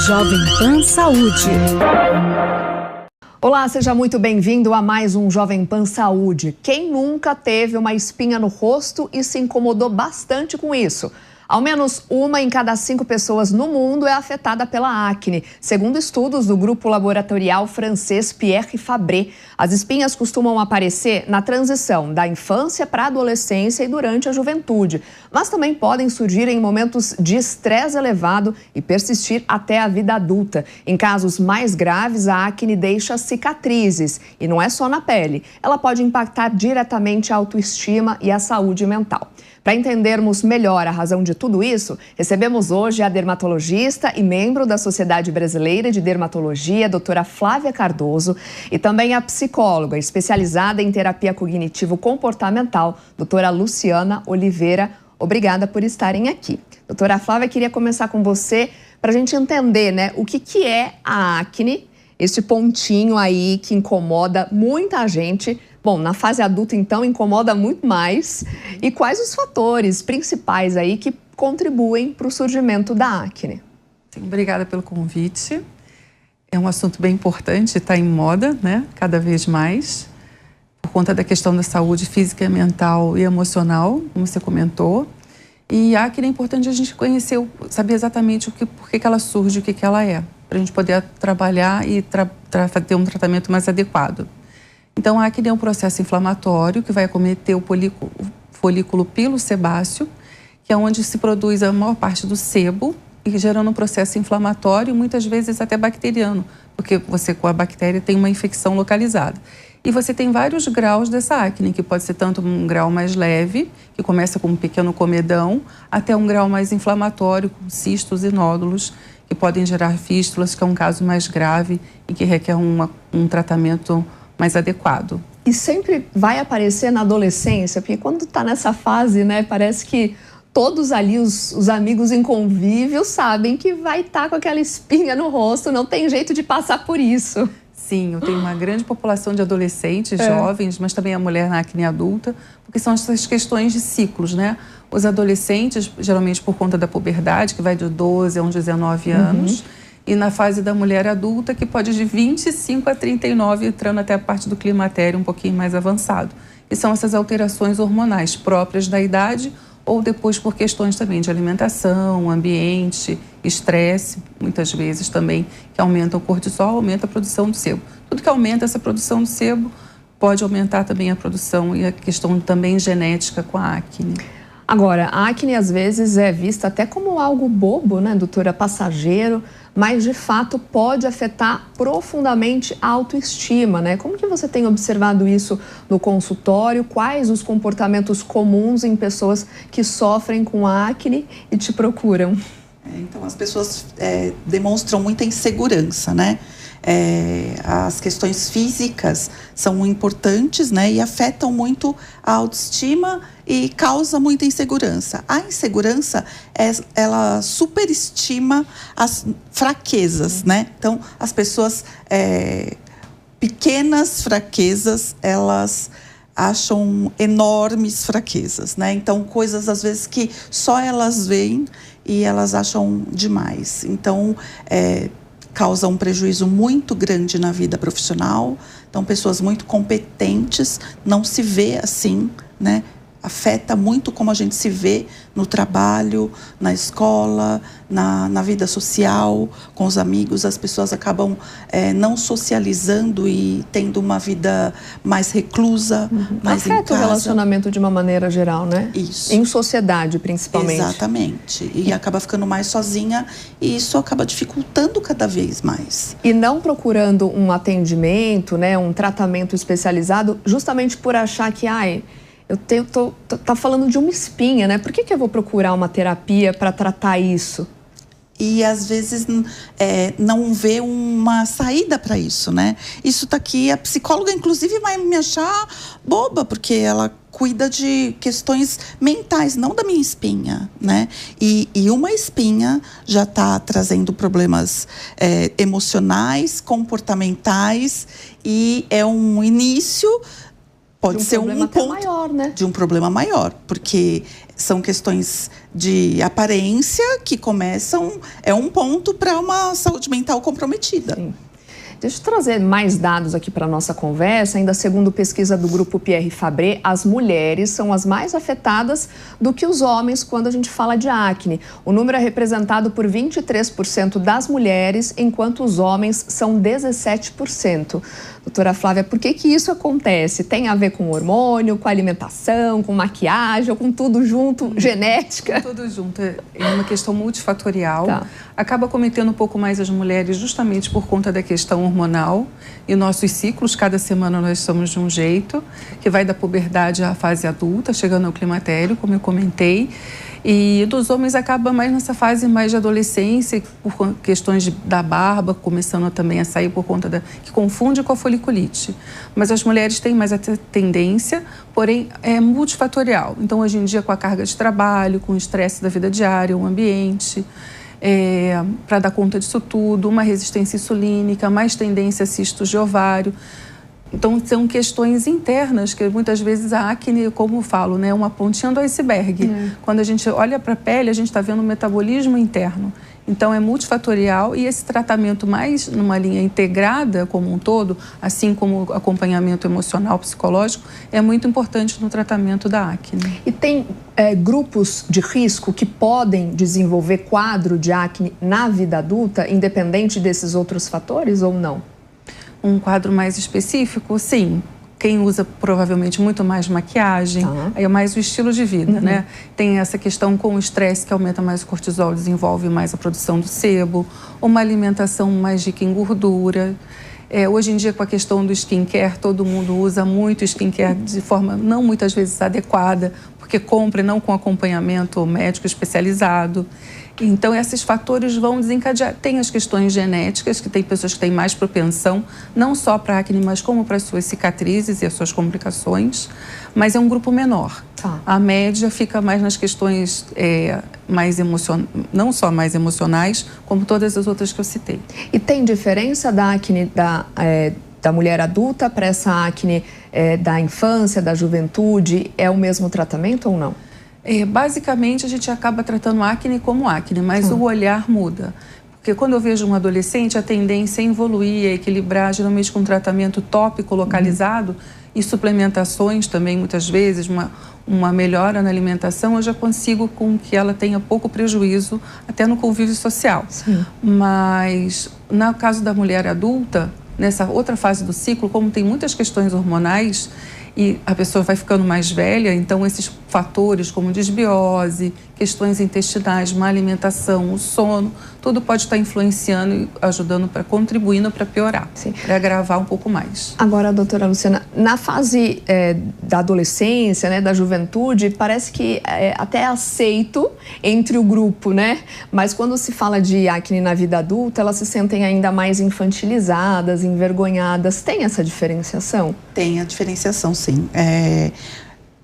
Jovem Pan Saúde. Olá, seja muito bem-vindo a mais um Jovem Pan Saúde. Quem nunca teve uma espinha no rosto e se incomodou bastante com isso? Ao menos 1 em cada 5 pessoas no mundo é afetada pela acne, segundo estudos do grupo laboratorial francês Pierre Fabre. As espinhas costumam aparecer na transição da infância para a adolescência e durante a juventude, mas também podem surgir em momentos de estresse elevado e persistir até a vida adulta. Em casos mais graves, a acne deixa cicatrizes e não é só na pele. Ela pode impactar diretamente a autoestima e a saúde mental. Para entendermos melhor a razão de tudo isso, recebemos hoje a dermatologista e membro da Sociedade Brasileira de Dermatologia, a doutora Flávia Cardoso, e também a psicóloga especializada em terapia cognitivo-comportamental, doutora Luciana Oliveira. Obrigada por estarem aqui. Doutora Flávia, queria começar com você para a gente entender, o que é a acne, esse pontinho aí que incomoda muita gente. Bom, na fase adulta, então, incomoda muito mais. E quais os fatores principais aí que contribuem para o surgimento da acne? Sim, obrigada pelo convite. É um assunto bem importante, está em moda, cada vez mais, por conta da questão da saúde física, mental e emocional, como você comentou. E a acne é importante a gente conhecer, saber exatamente por que ela surge, o que ela é, para a gente poder trabalhar e ter um tratamento mais adequado. Então, a acne é um processo inflamatório que vai acometer o folículo pilosebáceo, que é onde se produz a maior parte do sebo, e gerando um processo inflamatório, muitas vezes até bacteriano, porque você com a bactéria tem uma infecção localizada. E você tem vários graus dessa acne, que pode ser tanto um grau mais leve, que começa com um pequeno comedão, até um grau mais inflamatório, com cistos e nódulos, que podem gerar fístulas, que é um caso mais grave e que requer um tratamento mais adequado. E sempre vai aparecer na adolescência, porque quando está nessa fase, parece que todos ali, os amigos em convívio, sabem que vai estar com aquela espinha no rosto, não tem jeito de passar por isso. Sim, eu tenho uma grande população de adolescentes, jovens, mas também a mulher na acne adulta, porque são essas questões de ciclos, Os adolescentes, geralmente por conta da puberdade, que vai de 12 a uns 19 anos, e na fase da mulher adulta, que pode ir de 25 a 39, entrando até a parte do climatério um pouquinho mais avançado. E são essas alterações hormonais próprias da idade ou depois por questões também de alimentação, ambiente, estresse, muitas vezes também, que aumenta o cortisol, aumenta a produção do sebo. Tudo que aumenta essa produção do sebo pode aumentar também a produção e a questão também genética com a acne. Agora, a acne às vezes é vista até como algo bobo, doutora, passageiro, mas de fato pode afetar profundamente a autoestima, Como que você tem observado isso no consultório? Quais os comportamentos comuns em pessoas que sofrem com acne e te procuram? Então, as pessoas demonstram muita insegurança, As questões físicas são importantes, e afetam muito a autoestima e causa muita insegurança. A insegurança, ela superestima as fraquezas, Então, as pessoas, pequenas fraquezas, elas acham enormes fraquezas, Então, coisas, às vezes, que só elas veem e elas acham demais. Então, causa um prejuízo muito grande na vida profissional. Então, pessoas muito competentes não se vê assim, Afeta muito como a gente se vê no trabalho, na escola, na vida social, com os amigos. As pessoas acabam não socializando e tendo uma vida mais reclusa, mais em casa. Afeta o relacionamento de uma maneira geral, Isso. Em sociedade, principalmente. Exatamente. E acaba ficando mais sozinha e isso acaba dificultando cada vez mais. E não procurando um atendimento, um tratamento especializado, justamente por achar que, tá falando de uma espinha, Por que eu vou procurar uma terapia para tratar isso? E às vezes não vê uma saída para isso, Isso tá aqui, a psicóloga inclusive vai me achar boba, porque ela cuida de questões mentais, não da minha espinha, E uma espinha já está trazendo problemas emocionais, comportamentais, e é um início pode ser um ponto maior, né? De um problema maior, porque são questões de aparência que começam, é um ponto para uma saúde mental comprometida. Sim. Deixa eu trazer mais dados aqui para a nossa conversa. Ainda segundo pesquisa do Grupo Pierre Fabre, as mulheres são as mais afetadas do que os homens quando a gente fala de acne. O número é representado por 23% das mulheres, enquanto os homens são 17%. Doutora Flávia, por que isso acontece? Tem a ver com hormônio, com alimentação, com maquiagem, ou com tudo junto, genética? Tudo junto. É uma questão multifatorial. Tá. Acaba cometendo um pouco mais as mulheres justamente por conta da questão hormonal e nossos ciclos. Cada semana nós estamos de um jeito, que vai da puberdade à fase adulta, chegando ao climatério, como eu comentei. E dos homens acaba mais nessa fase mais de adolescência, por questões da barba, começando também a sair por conta que confunde com a foliculite. Mas as mulheres têm mais a tendência, porém é multifatorial. Então, hoje em dia, com a carga de trabalho, com o estresse da vida diária, o ambiente, para dar conta disso tudo, uma resistência insulínica, mais tendência a cistos de ovário. Então, são questões internas que muitas vezes a acne, como eu falo, é uma pontinha do iceberg. Quando a gente olha para a pele, a gente está vendo um metabolismo interno. Então, é multifatorial e esse tratamento mais numa linha integrada como um todo, assim como o acompanhamento emocional, psicológico, é muito importante no tratamento da acne. E tem grupos de risco que podem desenvolver quadro de acne na vida adulta, independente desses outros fatores ou não? Um quadro mais específico, sim. Quem usa provavelmente muito mais maquiagem, aí é mais o estilo de vida, né? Tem essa questão com o estresse que aumenta mais o cortisol, desenvolve mais a produção do sebo, uma alimentação mais rica em gordura. Hoje em dia, com a questão do skincare, todo mundo usa muito skincare de forma não muitas vezes adequada, porque compra e não com acompanhamento médico especializado. Então, esses fatores vão desencadear. Tem as questões genéticas, que tem pessoas que têm mais propensão, não só para acne, mas como para as suas cicatrizes e as suas complicações, mas é um grupo menor. A média fica mais nas questões não só mais emocionais, como todas as outras que eu citei. E tem diferença da acne da mulher adulta para essa acne da infância, da juventude? É o mesmo tratamento ou não? Basicamente, a gente acaba tratando acne como acne, mas o olhar muda. Porque quando eu vejo um adolescente, a tendência é evoluir, é equilibrar, geralmente com um tratamento tópico localizado e suplementações também, muitas vezes, uma melhora na alimentação, eu já consigo com que ela tenha pouco prejuízo até no convívio social. Mas, no caso da mulher adulta, nessa outra fase do ciclo, como tem muitas questões hormonais, e a pessoa vai ficando mais velha, então esses fatores como desbiose, questões intestinais, má alimentação, o sono, tudo pode estar influenciando e ajudando, contribuindo para piorar, para agravar um pouco mais. Agora, doutora Luciana, na fase da adolescência, né, da juventude, parece que até é aceito entre o grupo, né? Mas quando se fala de acne na vida adulta, elas se sentem ainda mais infantilizadas, envergonhadas. Tem essa diferenciação? Tem a diferenciação, sim.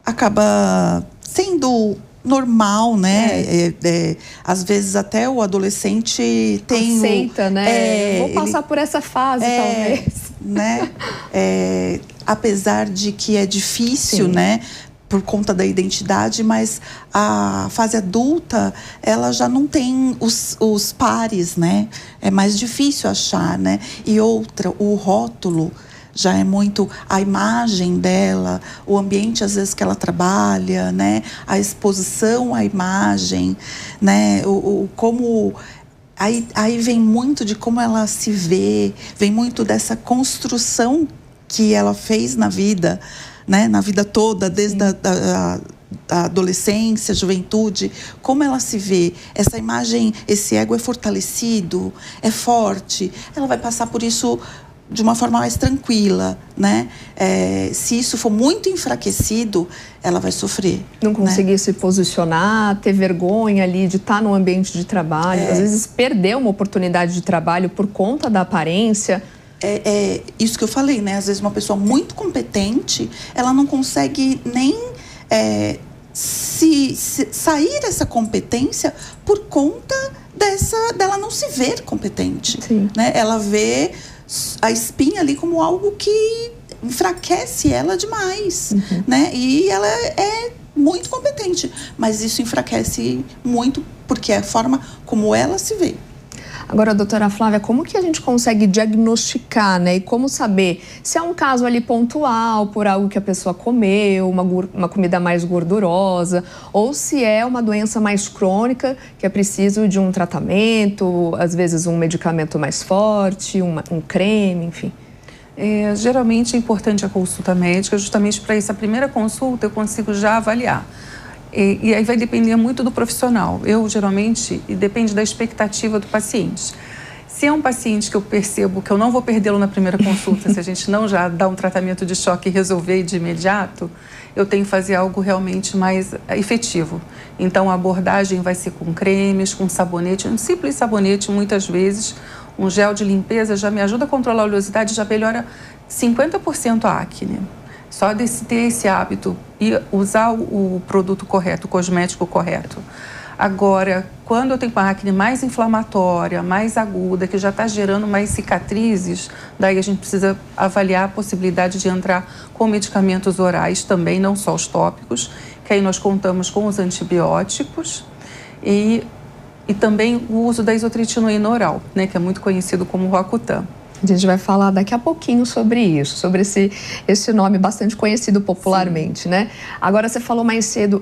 Acaba sendo normal, né? Às vezes até o adolescente tem aceita, né? Vou passar por essa fase, talvez. Né? Apesar de que é difícil, né? Por conta da identidade, mas a fase adulta, ela já não tem os pares, né? É mais difícil achar, né? E outra, o rótulo já é muito a imagem dela, o ambiente às vezes que ela trabalha, né? A exposição à imagem, né? Como aí vem muito de como ela se vê, vem muito dessa construção que ela fez na vida, né? Na vida toda, desde a adolescência, juventude, como ela se vê, essa imagem, esse ego é fortalecido, é forte, ela vai passar por isso de uma forma mais tranquila, né? Se isso for muito enfraquecido, ela vai sofrer. Não conseguir se posicionar, ter vergonha ali de estar no ambiente de trabalho, às vezes perder uma oportunidade de trabalho por conta da aparência. Isso que eu falei, né? Às vezes uma pessoa muito competente, ela não consegue nem sair dessa competência por conta dela não se ver competente. Né? Ela vê a espinha ali como algo que enfraquece ela demais, né? E ela é muito competente, mas isso enfraquece muito porque é a forma como ela se vê. Agora, doutora Flávia, como que a gente consegue diagnosticar, né? E como saber se é um caso ali pontual, por algo que a pessoa comeu, uma comida mais gordurosa, ou se é uma doença mais crônica, que é preciso de um tratamento, às vezes um medicamento mais forte, um creme, enfim. Geralmente é importante a consulta médica, justamente para essa primeira consulta eu consigo já avaliar. E aí vai depender muito do profissional. Geralmente, depende da expectativa do paciente. Se é um paciente que eu percebo que eu não vou perdê-lo na primeira consulta, se a gente não já dá um tratamento de choque e resolver de imediato, eu tenho que fazer algo realmente mais efetivo. Então, a abordagem vai ser com cremes, com sabonete, um simples sabonete, muitas vezes, um gel de limpeza já me ajuda a controlar a oleosidade, já melhora 50% a acne. Só de ter esse hábito e usar o produto correto, o cosmético correto. Agora, quando eu tenho uma acne mais inflamatória, mais aguda, que já está gerando mais cicatrizes, daí a gente precisa avaliar a possibilidade de entrar com medicamentos orais também, não só os tópicos, que aí nós contamos com os antibióticos e também o uso da isotretinoína oral, né, que é muito conhecido como Roacutan. A gente vai falar daqui a pouquinho sobre isso, sobre esse nome bastante conhecido popularmente, né? Agora, você falou mais cedo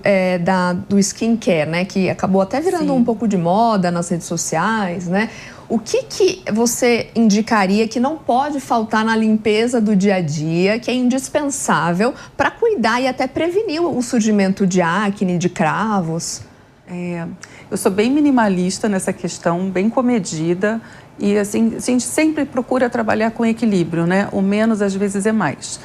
do skincare, né? Que acabou até virando um pouco de moda nas redes sociais, né? O que você indicaria que não pode faltar na limpeza do dia a dia, que é indispensável para cuidar e até prevenir o surgimento de acne, de cravos? Eu sou bem minimalista nessa questão, bem comedida. E assim, a gente sempre procura trabalhar com equilíbrio, né? O menos às vezes é mais.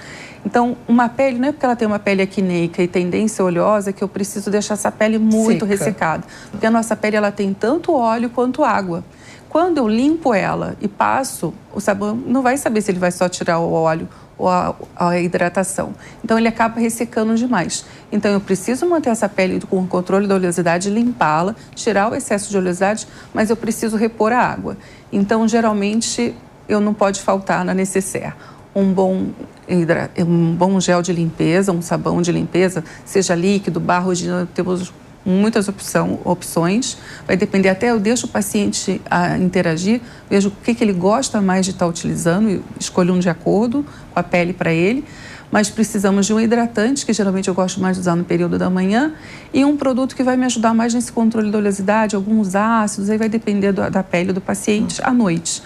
Então, uma pele, não é porque ela tem uma pele acneica e tendência oleosa que eu preciso deixar essa pele muito ressecada. Porque a nossa pele, ela tem tanto óleo quanto água. Quando eu limpo ela e passo, o sabão não vai saber se ele vai só tirar o óleo ou a hidratação. Então, ele acaba ressecando demais. Então, eu preciso manter essa pele com o controle da oleosidade, limpá-la, tirar o excesso de oleosidade, mas eu preciso repor a água. Então, geralmente, eu não pode faltar na necessaire um bom gel de limpeza, um sabão de limpeza, seja líquido, barra, temos muitas opções, vai depender até, eu deixo o paciente interagir, vejo o que ele gosta mais de estar utilizando e escolho um de acordo com a pele para ele, mas precisamos de um hidratante, que geralmente eu gosto mais de usar no período da manhã, e um produto que vai me ajudar mais nesse controle da oleosidade, alguns ácidos, aí vai depender da pele do paciente à noite.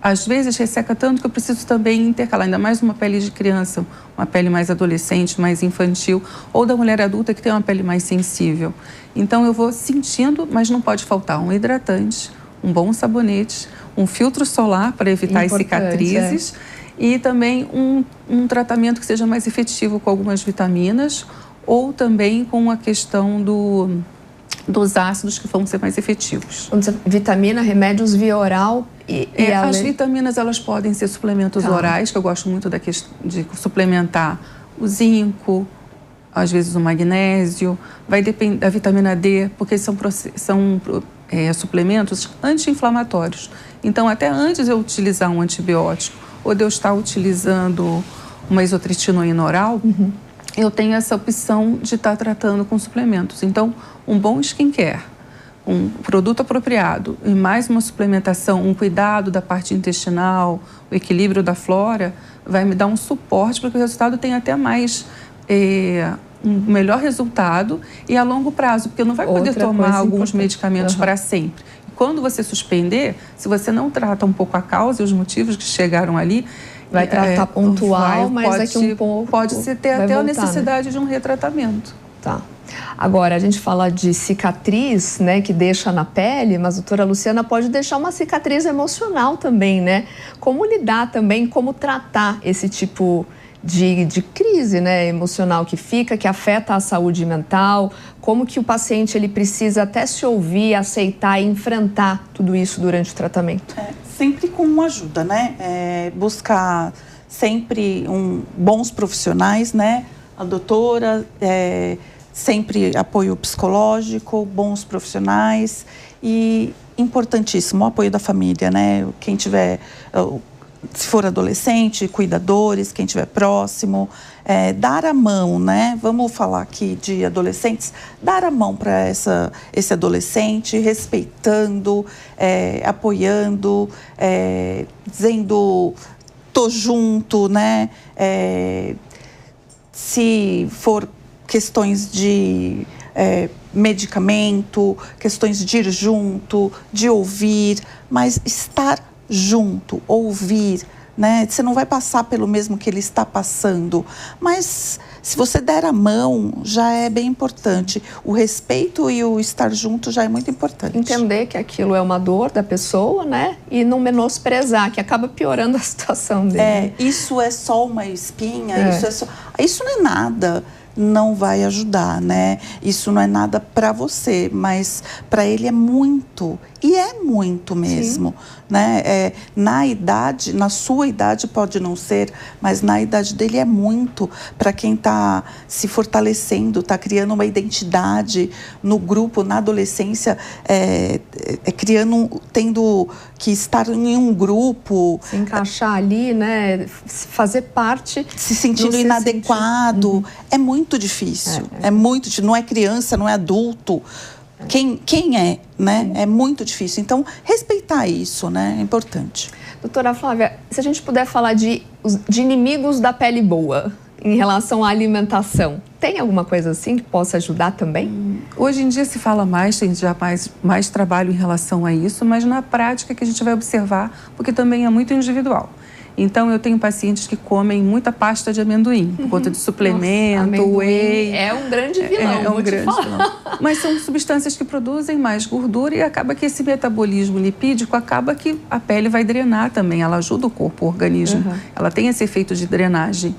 Às vezes resseca tanto que eu preciso também intercalar, ainda mais uma pele de criança, uma pele mais adolescente, mais infantil, ou da mulher adulta que tem uma pele mais sensível. Então eu vou sentindo, mas não pode faltar um hidratante, um bom sabonete, um filtro solar para evitar as cicatrizes e também um tratamento que seja mais efetivo com algumas vitaminas ou também com a questão dos ácidos que vão ser mais efetivos. Vitamina, remédios via oral as vitaminas, elas podem ser suplementos orais, que eu gosto muito de suplementar o zinco, às vezes o magnésio, vai depender da vitamina D, porque são suplementos anti-inflamatórios. Então, até antes de eu utilizar um antibiótico ou de eu estar utilizando uma isotretinoína oral, eu tenho essa opção de estar tratando com suplementos. Então, um bom skincare, um produto apropriado e mais uma suplementação, um cuidado da parte intestinal, o equilíbrio da flora, vai me dar um suporte para que o resultado tenha até mais um melhor resultado e a longo prazo, porque não vai poder tomar alguns medicamentos para sempre. Quando você suspender, se você não trata um pouco a causa e os motivos que chegaram ali, vai tratar pontual, mas daqui um pouco pode ter até a necessidade de um retratamento. Tá. Agora, a gente fala de cicatriz, né, que deixa na pele, mas a doutora Luciana pode deixar uma cicatriz emocional também, né? Como lidar também, como tratar esse tipo de crise, né, emocional que fica, que afeta a saúde mental, como que o paciente ele precisa até se ouvir, aceitar e enfrentar tudo isso durante o tratamento? Sempre com ajuda, né? Buscar sempre bons profissionais, né? A doutora, sempre apoio psicológico, bons profissionais e importantíssimo o apoio da família, né? Quem tiver se for adolescente, cuidadores, quem estiver próximo, dar a mão, né? Vamos falar aqui de adolescentes, dar a mão para esse adolescente, respeitando, apoiando, dizendo, tô junto, né? Se for questões de medicamento, questões de ir junto, de ouvir, mas estar junto, ouvir, né? Você não vai passar pelo mesmo que ele está passando, mas se você der a mão, já é bem importante. O respeito e o estar junto já é muito importante. Entender que aquilo é uma dor da pessoa, né? E não menosprezar, que acaba piorando a situação dele. Isso é só uma espinha, isso não é nada. Não vai ajudar, né? Isso não é nada para você, mas para ele é muito, e é muito mesmo, né? Na sua idade pode não ser, mas na idade dele é muito. Para quem está se fortalecendo, está criando uma identidade no grupo, na adolescência, tendo que estar em um grupo, se encaixar ali, né? Fazer parte, se sentindo inadequado, é muito difícil. É muito difícil. Não é criança, não é adulto. Quem é, né? É muito difícil. Então, respeitar isso, né? É importante. Doutora Flávia, se a gente puder falar de inimigos da pele boa em relação à alimentação, tem alguma coisa assim que possa ajudar também? Hoje em dia se fala mais, tem já mais trabalho em relação a isso, mas na prática que a gente vai observar, porque também é muito individual. Então, eu tenho pacientes que comem muita pasta de amendoim, por conta de suplemento, whey. É um grande vilão, vou te falar. Mas são substâncias que produzem mais gordura e acaba que esse metabolismo lipídico, acaba que a pele vai drenar também. Ela ajuda o corpo, o organismo. Ela tem esse efeito de drenagem.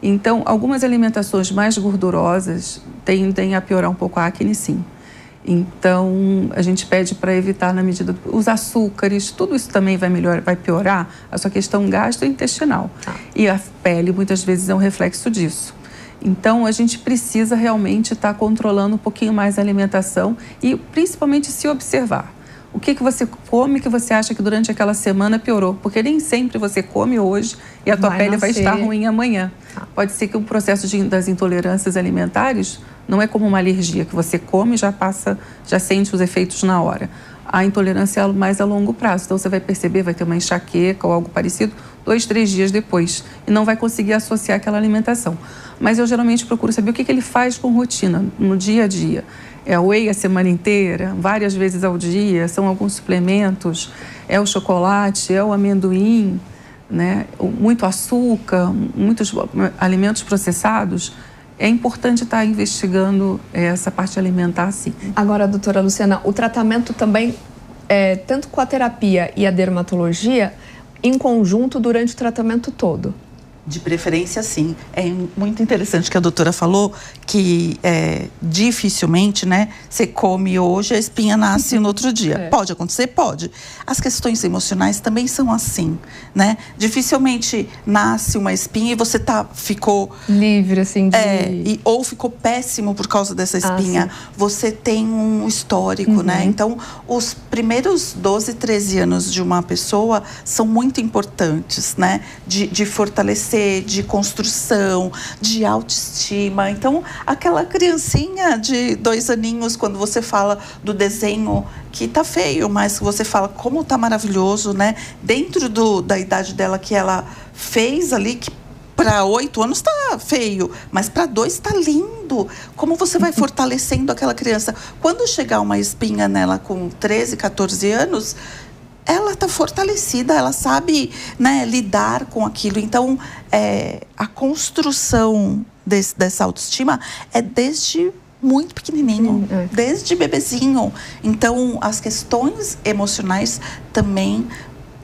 Então, algumas alimentações mais gordurosas tendem a piorar um pouco a acne, sim. Então, a gente pede para evitar na medida os açúcares, tudo isso também vai piorar a sua questão gastrointestinal. E a pele, muitas vezes, é um reflexo disso. Então, a gente precisa realmente estar controlando um pouquinho mais a alimentação e, principalmente, se observar. O que você come que você acha que durante aquela semana piorou? Porque nem sempre você come hoje e a tua pele vai estar ruim amanhã. Pode ser que o processo das intolerâncias alimentares não é como uma alergia, que você come e já sente os efeitos na hora. A intolerância é mais a longo prazo. Então, você vai perceber, vai ter uma enxaqueca ou algo parecido 2, 3 dias depois. E não vai conseguir associar aquela alimentação. Mas eu geralmente procuro saber o que ele faz com rotina, no dia a dia. É o whey a semana inteira, várias vezes ao dia, são alguns suplementos, é o chocolate, é o amendoim, né? Muito açúcar, muitos alimentos processados. É importante estar investigando essa parte alimentar, sim. Agora, doutora Luciana, o tratamento também, tanto com a terapia e a dermatologia, em conjunto durante o tratamento todo? De preferência, sim. É muito interessante que a doutora falou que dificilmente, né, você come hoje, a espinha nasce no outro dia. Pode acontecer? Pode. As questões emocionais também são assim, né? Dificilmente nasce uma espinha e você ficou livre, assim, ou ficou péssimo por causa dessa espinha. Você tem um histórico, né? Então, os primeiros 12, 13 anos de uma pessoa são muito importantes, né? De fortalecer, de construção, de autoestima. Então, aquela criancinha de 2 aninhos, quando você fala do desenho que tá feio, mas você fala como tá maravilhoso, né? Dentro da idade dela que ela fez ali, que para 8 anos tá feio, mas para 2 tá lindo. Como você vai fortalecendo aquela criança? Quando chegar uma espinha nela com 13, 14 anos, ela está fortalecida, ela sabe, né, lidar com aquilo. Então, a construção dessa autoestima é desde muito pequenininho, desde bebezinho. Então, as questões emocionais também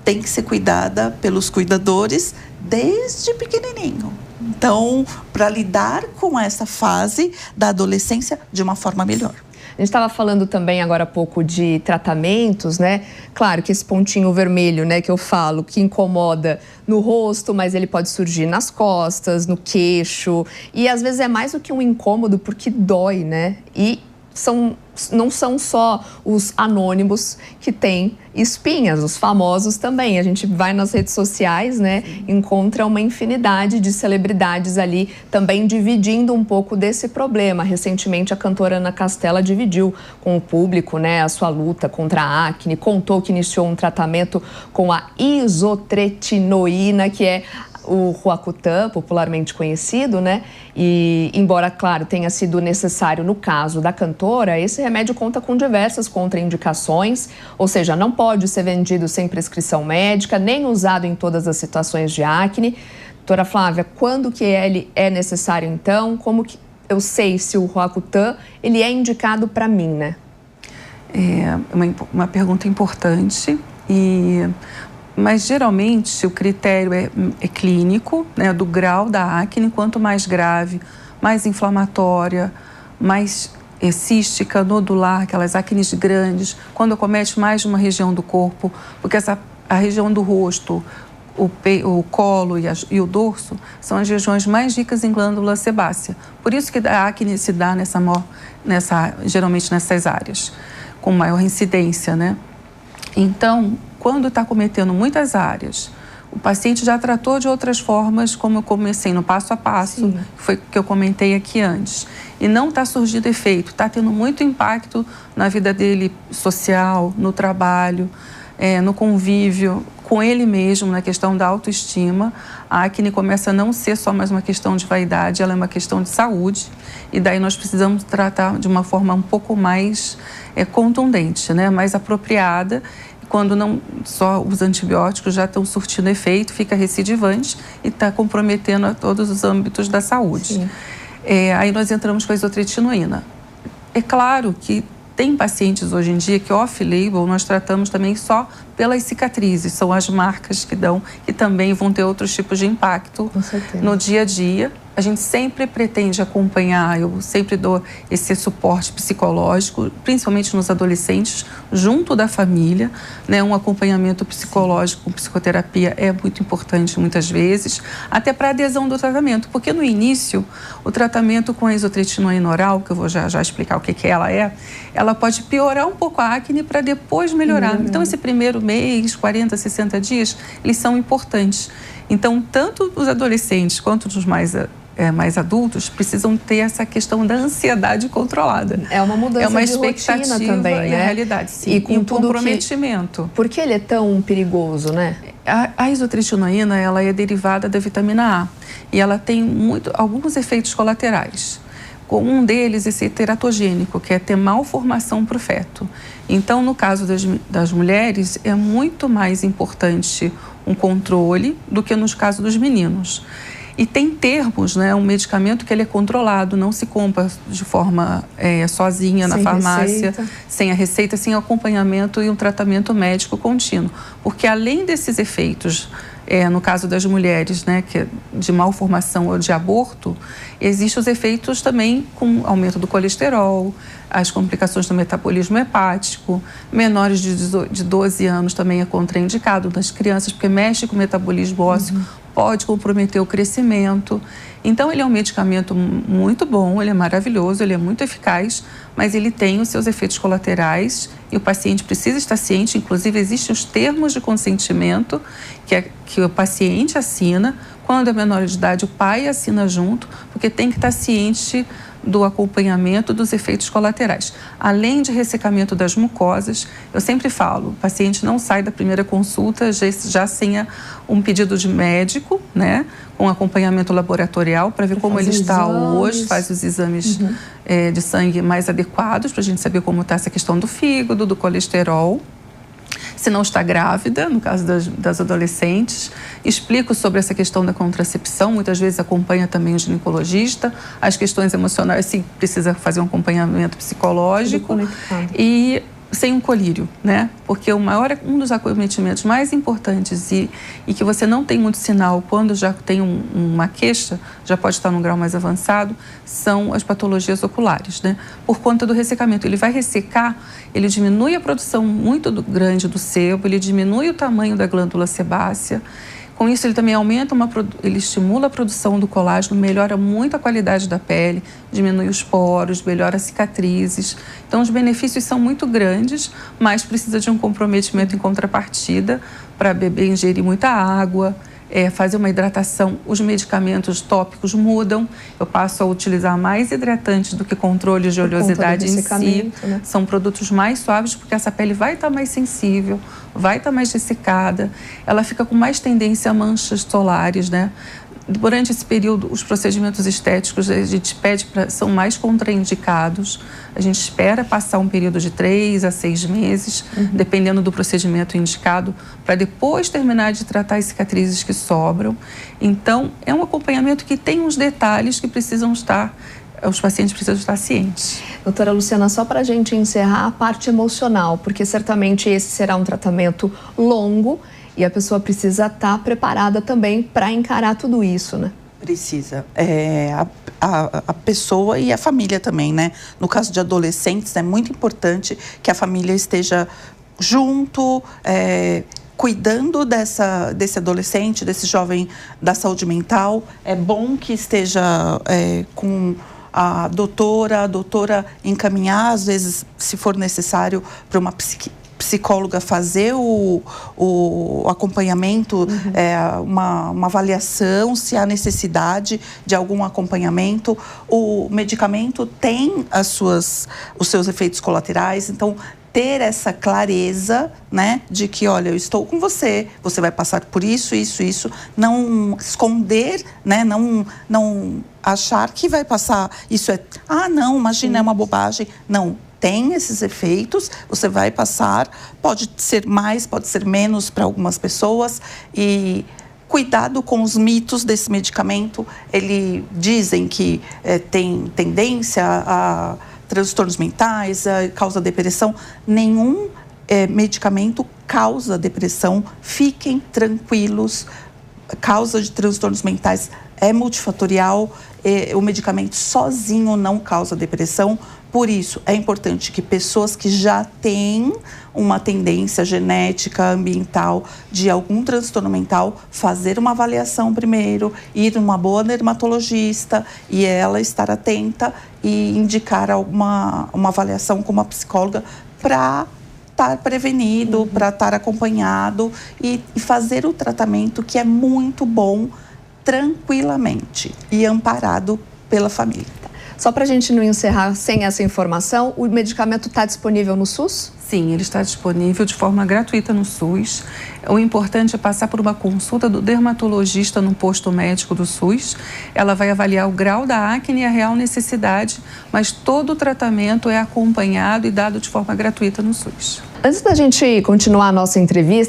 têm que ser cuidada pelos cuidadores desde pequenininho. Então, para lidar com essa fase da adolescência de uma forma melhor. A gente estava falando também agora há pouco de tratamentos, né? Claro que esse pontinho vermelho, né, que eu falo, que incomoda no rosto, mas ele pode surgir nas costas, no queixo. E às vezes é mais do que um incômodo porque dói, né? E são não são só os anônimos que têm espinhas, os famosos também. A gente vai nas redes sociais, né, encontra uma infinidade de celebridades ali também dividindo um pouco desse problema. Recentemente, a cantora Ana Castela dividiu com o público, né, a sua luta contra a acne, contou que iniciou um tratamento com a isotretinoína, que é o Roacutan, popularmente conhecido, né? E, embora, claro, tenha sido necessário no caso da cantora, esse remédio conta com diversas contraindicações, ou seja, não pode ser vendido sem prescrição médica, nem usado em todas as situações de acne. Doutora Flávia, quando que ele é necessário, então? Como que eu sei se o Roacutan, ele é indicado para mim, né? É uma pergunta importante mas geralmente o critério é clínico, né, do grau da acne. Quanto mais grave, mais inflamatória, mais cística, nodular, aquelas acnes grandes, quando acomete mais de uma região do corpo, porque a região do rosto, o colo e o dorso são as regiões mais ricas em glândula sebácea. Por isso que a acne se dá geralmente nessas áreas, com maior incidência, né? Então, quando está cometendo muitas áreas, o paciente já tratou de outras formas, como eu comecei no passo a passo, foi que eu comentei aqui antes, e não está surgindo efeito, está tendo muito impacto na vida dele social, no trabalho, no convívio, com ele mesmo, na questão da autoestima. A acne começa a não ser só mais uma questão de vaidade, ela é uma questão de saúde, e daí nós precisamos tratar de uma forma um pouco mais contundente, né? Mais apropriada. Quando não só os antibióticos já estão surtindo efeito, fica recidivante e está comprometendo a todos os âmbitos da saúde. Aí nós entramos com a isotretinoína. É claro que tem pacientes hoje em dia que off-label nós tratamos também só pelas cicatrizes, são as marcas que dão, que também vão ter outros tipos de impacto no dia a dia. A gente sempre pretende acompanhar, eu sempre dou esse suporte psicológico, principalmente nos adolescentes, junto da família, né? Um acompanhamento psicológico com psicoterapia é muito importante muitas vezes, até para a adesão do tratamento, porque no início, o tratamento com a isotretinoína oral, que eu vou já explicar o que ela pode piorar um pouco a acne para depois melhorar. Então, esse primeiro mês, 40, 60 dias, eles são importantes. Então, tanto os adolescentes quanto os mais adultos precisam ter essa questão da ansiedade controlada. É uma mudança uma de expectativa rotina também, né? A realidade, sim. E com tudo comprometimento. Por que ele é tão perigoso, né? A isotretinoína, ela é derivada da vitamina A e ela tem alguns efeitos colaterais. Um deles é ser teratogênico, que é ter malformação para o feto. Então, no caso das mulheres, é muito mais importante um controle do que nos casos dos meninos. E tem termos, né? Um medicamento que ele é controlado, não se compra de forma sozinha na farmácia, sem a receita, sem acompanhamento e um tratamento médico contínuo. Porque além desses efeitos, no caso das mulheres, né, que é de malformação ou de aborto, existem os efeitos também com aumento do colesterol, as complicações do metabolismo hepático, menores de 12 anos também é contraindicado nas crianças, porque mexe com o metabolismo ósseo, pode comprometer o crescimento. Então, ele é um medicamento muito bom, ele é maravilhoso, ele é muito eficaz, mas ele tem os seus efeitos colaterais e o paciente precisa estar ciente. Inclusive, existem os termos de consentimento que o paciente assina. Quando é menor de idade, o pai assina junto, porque tem que estar ciente do acompanhamento dos efeitos colaterais. Além de ressecamento das mucosas, eu sempre falo, o paciente não sai da primeira consulta já sem um pedido de médico, né, com acompanhamento laboratorial para ver como ele está hoje, faz os exames de sangue mais adequados para a gente saber como está essa questão do fígado, do colesterol. Se não está grávida, no caso das adolescentes, explico sobre essa questão da contracepção, muitas vezes acompanha também o ginecologista, as questões emocionais, sim, precisa fazer um acompanhamento psicológico e sem um colírio, né? Porque um dos acometimentos mais importantes e que você não tem muito sinal quando já tem uma queixa, já pode estar num grau mais avançado, são as patologias oculares, né? Por conta do ressecamento. Ele vai ressecar, ele diminui a produção muito grande do sebo, ele diminui o tamanho da glândula sebácea. Com isso, ele também ele estimula a produção do colágeno, melhora muito a qualidade da pele, diminui os poros, melhora as cicatrizes. Então, os benefícios são muito grandes, mas precisa de um comprometimento em contrapartida para beber, ingerir muita água, fazer uma hidratação. Os medicamentos tópicos mudam. Eu passo a utilizar mais hidratantes do que controles de oleosidade em si. Né? São produtos mais suaves porque essa pele vai estar mais sensível, vai estar mais ressecada. Ela fica com mais tendência a manchas solares, né? Durante esse período, os procedimentos estéticos a gente pede são mais contraindicados. A gente espera passar um período de 3 a 6 meses, dependendo do procedimento indicado, para depois terminar de tratar as cicatrizes que sobram. Então, é um acompanhamento que tem uns detalhes que os pacientes precisam estar cientes. Doutora Luciana, só para a gente encerrar a parte emocional, porque certamente esse será um tratamento longo, e a pessoa precisa estar preparada também para encarar tudo isso, né? Precisa. A pessoa e a família também, né? No caso de adolescentes, é muito importante que a família esteja junto, cuidando desse adolescente, desse jovem da saúde mental. É bom que esteja com a doutora encaminhar, às vezes, se for necessário, para uma psicóloga fazer o acompanhamento, uma avaliação, se há necessidade de algum acompanhamento. O medicamento tem os seus efeitos colaterais, então ter essa clareza, né, de que, olha, eu estou com você, você vai passar por isso, não esconder, né, não achar que vai passar, não, imagina, é uma bobagem, não. Tem esses efeitos, você vai passar, pode ser mais, pode ser menos para algumas pessoas, cuidado com os mitos desse medicamento. Dizem que tem tendência a transtornos mentais, causa depressão. Nenhum medicamento causa depressão, fiquem tranquilos. Causa de transtornos mentais é multifatorial, o medicamento sozinho não causa depressão. Por isso, é importante que pessoas que já têm uma tendência genética, ambiental, de algum transtorno mental, fazer uma avaliação primeiro, ir numa boa dermatologista e ela estar atenta e indicar uma avaliação com uma psicóloga para estar prevenido, para estar acompanhado e fazer o tratamento, que é muito bom, tranquilamente e amparado pela família. Só para a gente não encerrar sem essa informação, o medicamento está disponível no SUS? Sim, ele está disponível de forma gratuita no SUS. O importante é passar por uma consulta do dermatologista no posto médico do SUS. Ela vai avaliar o grau da acne e a real necessidade, mas todo o tratamento é acompanhado e dado de forma gratuita no SUS. Antes da gente continuar a nossa entrevista,